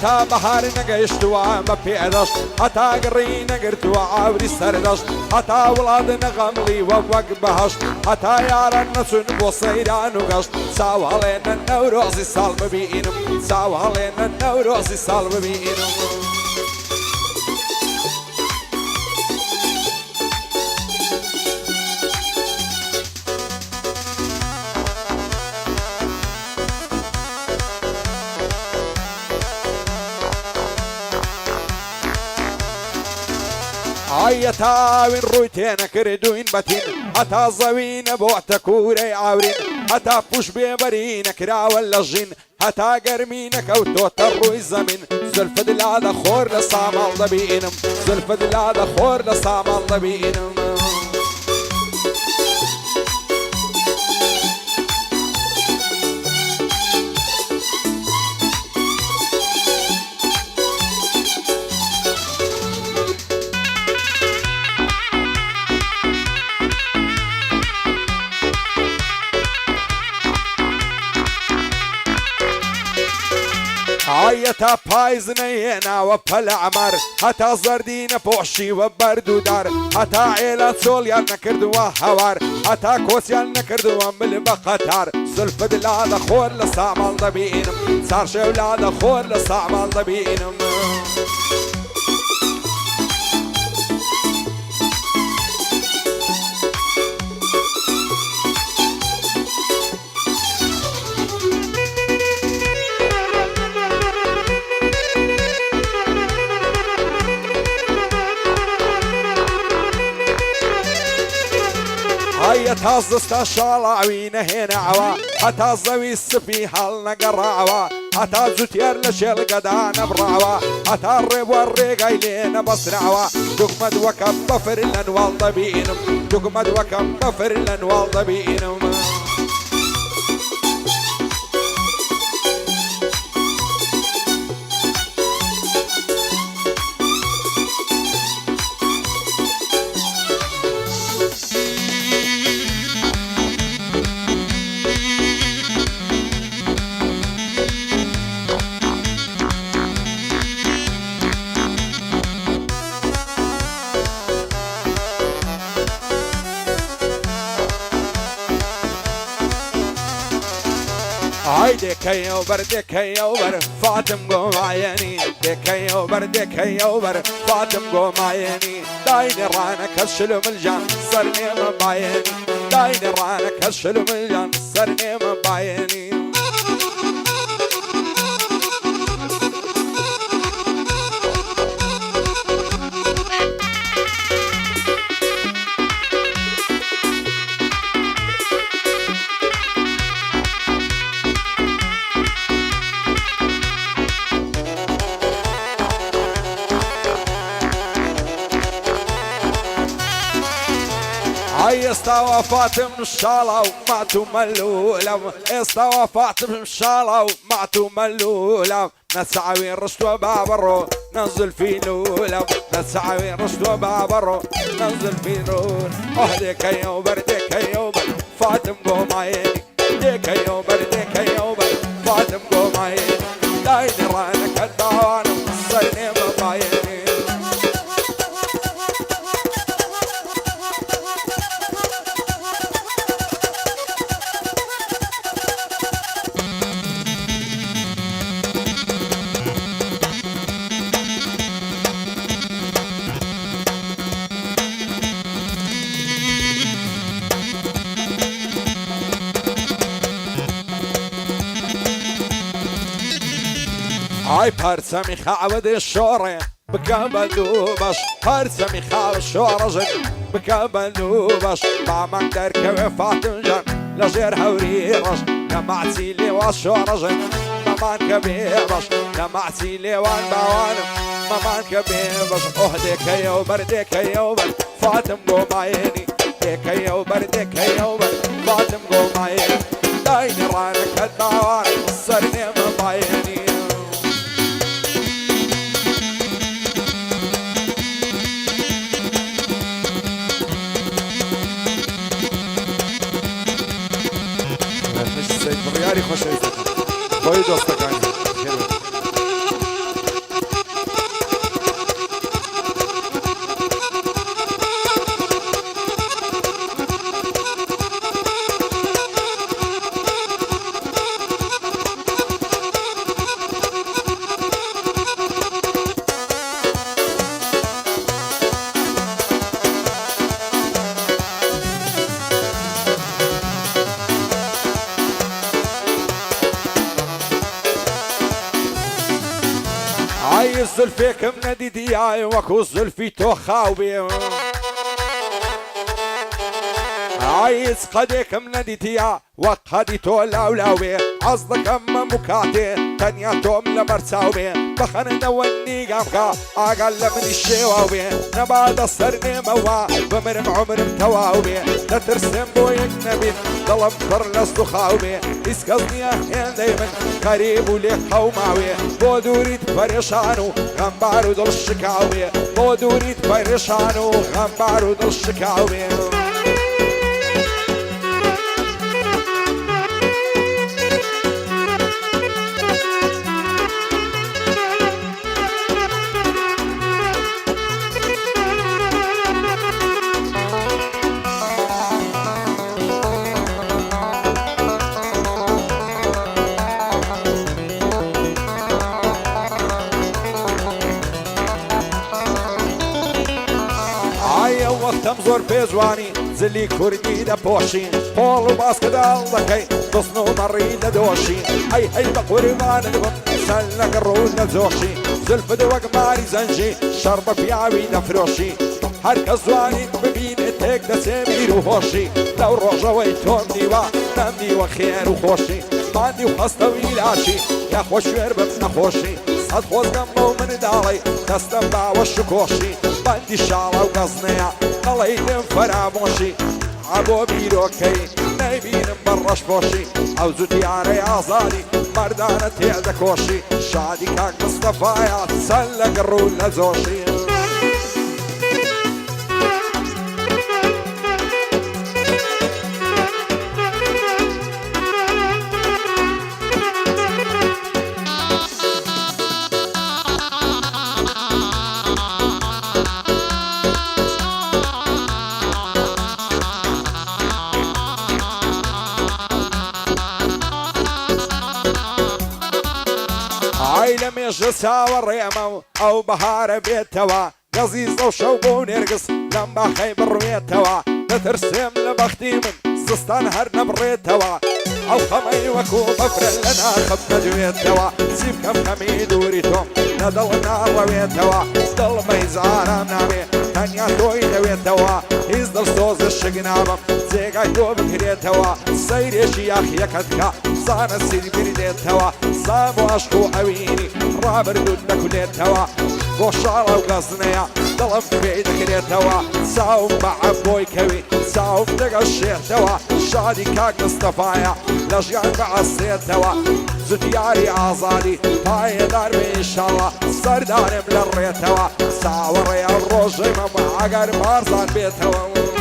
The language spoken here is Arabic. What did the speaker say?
تا بەهار نەگەیشتووە بە پێدەشت هەتا گڕی نەگرتووە ئاوری سەردەشت هەتا وڵات نەغەمڵی وەک بەهەشت هەتا یاران نەچون بۆ سەیران و گەشت چاوەڵێنە نەورۆزی ساڵ ببینم چاوەڵێنە نەورۆزی ساڵ ببینم تاوین ڕووی تێنەکردوین بەتین هەتا زەوی نەبۆتە کوورەی ئاورین هەتا پوش بێبەری نەکراوە لە ژین هەتا گەرمی نەکەوتۆتە ڕووی زەمین زولفت لادە خۆر لە ساماڵ دەبینم زولفت لادە خۆر لە ساماڵ دەبینم تا پایز نەهێناوە پەلە عەمەر هەتا زەردی نەپۆشیوە بەرد و دار هەتا عێلە چۆڵیان نەکردووە هەوار هەتا کۆچیان نەکردووە مل بە قەتار زولفت لادە خۆر لە ساماڵ دەبینم چارشێو لادە خۆر لە ساماڵ دەبینم تا زستە شاڵاوی نەهێناوە هەتا زەوی سپی هەڵ نەگەڕاوە هەتا جوتێر لە شێڵگەدا نەبڕاوە هەتا ڕێبوە ڕێگای لێ نەبەسراوە دوگمەت وەکەم بەفر لە نواڵ دەبینم دوگمەت وەکەم بەفر لە نواڵ دەبینم دێکەیەوبەر دێکەیەوبەر فاتم گۆمایەنی دێکەیەوبەر دێکەیەوبەر فاتم گۆمایەنی داینێ ڕانەکە شلو ملجان سەر نێمە بایەنی داینێ ڕانەکە شلو ملجان سەر نێمە بایەنی ئێستاوە فاتم شاڵە و مات و مەلوولەم ئێستاوە فاتم شاڵە و مات و مەلوولەم نەچاوی ڕشتووە بابڕۆ نەزولفی لولەم نەچاوی ڕشتووە بابڕۆ نەزولفی لول ئۆه دێکەیەوبەر دێکەیەوبەر فاتم گۆمایەنی دێکەیەوبەر دێکەیەوبەر فاتم گۆمایەنی داینێ ڕانەکە داوانم سەر نێمە بایەنی ئای پەرچەمی خاوەدێ شۆڕێ بکە بە دوو بەش پەرچەمی خاوە شۆڕەژن بکە بە دوو بەش بامان دەرکەوێ فاتنجان لە ژێر هەوری ڕەش لە ماچی لێوە شۆڕەژن مەمان کە بێ بەش لە ماچی لێوان باوانم مەمان کە بێ بەش ئۆه دێکەیەوبەر دێکەیەوبەر فاتم گۆمایەنی دێکەیەوبەر دێکەیەوبەر فاتم گۆمایەنی داینێ ڕانەکە داوانم سەر نێمە بایەنی بڕیاری خۆشەویستەکان بۆی دۆستەکانی زلفيك منادي دياي وكو زلفي توخاوبي عايز قديك منادي ديا وقدي تولاولاوي عصدك اما مكاتي تانيا توم لمرساوي بخن نوني قامكا اقل من الشواوي نباد السرني موا بمرم عمرم تواوي تترسم بويك نبيت ظلم كرلس تخاوي اسكزني احيان دايما قريب وليك قوماوي بودوريت فرشانو غنبارو دل الشكاوي بودوريت فرشانو غنبارو دل الشكاوي وقتم زور بيزواني زلي كردي دا بوشين بولو باسكت الله تصنو مري دا دوشي هي بقربان دبم سلك الرول دا زوشي زلف دوق ماري زنجي شرب بياوي دا فروشي هركا زواني ببين تيك دا سمير وهوشي لو روجا ويتون ديوا نم ديوا خير وخوشي ماندي وخستا ويلاشي يا خوش وربم نخوشي صد خوز قمو من دالي دستم باوش كوشي باندي شالا وقصنيا قليلم فراموشي عبو بيروكي نايبينم برش بوشي او زودياني عزالي مردانة تيعدا كوشي شادي كاك مصطفايا تسلق الرول لزوشي لم يجلسها والريمة أو بهار بيتوا قزيز لو شوبو نرقص لما خيبر رويتوا نترسم لبختي من سستان هرنا بريتوا أو خمي وكو بفر لنا خبنا جويتوا سيب كم خمي دوريتهم ندلنا رويتوا دل ميزارا نامي تانيا توي دويتوا يزدل صوز الشقنابم زيقا يوب كريتوا سيري شياخ يكتكا زانا سيدي بريديتوا صابو عشقو عويني رابر دودنا كليتوا بوشارة وقصنيا ضلم بيدك كليتوا ساوم مع بوي كوي ساوم دقا الشيتوا شادي كاك مصطفايا لجيان بعصيتوا زدياري عزالي هاي دار ان شاء الله سردان ملريتوا ساوري الروجي مع عقر بارزان بيتوا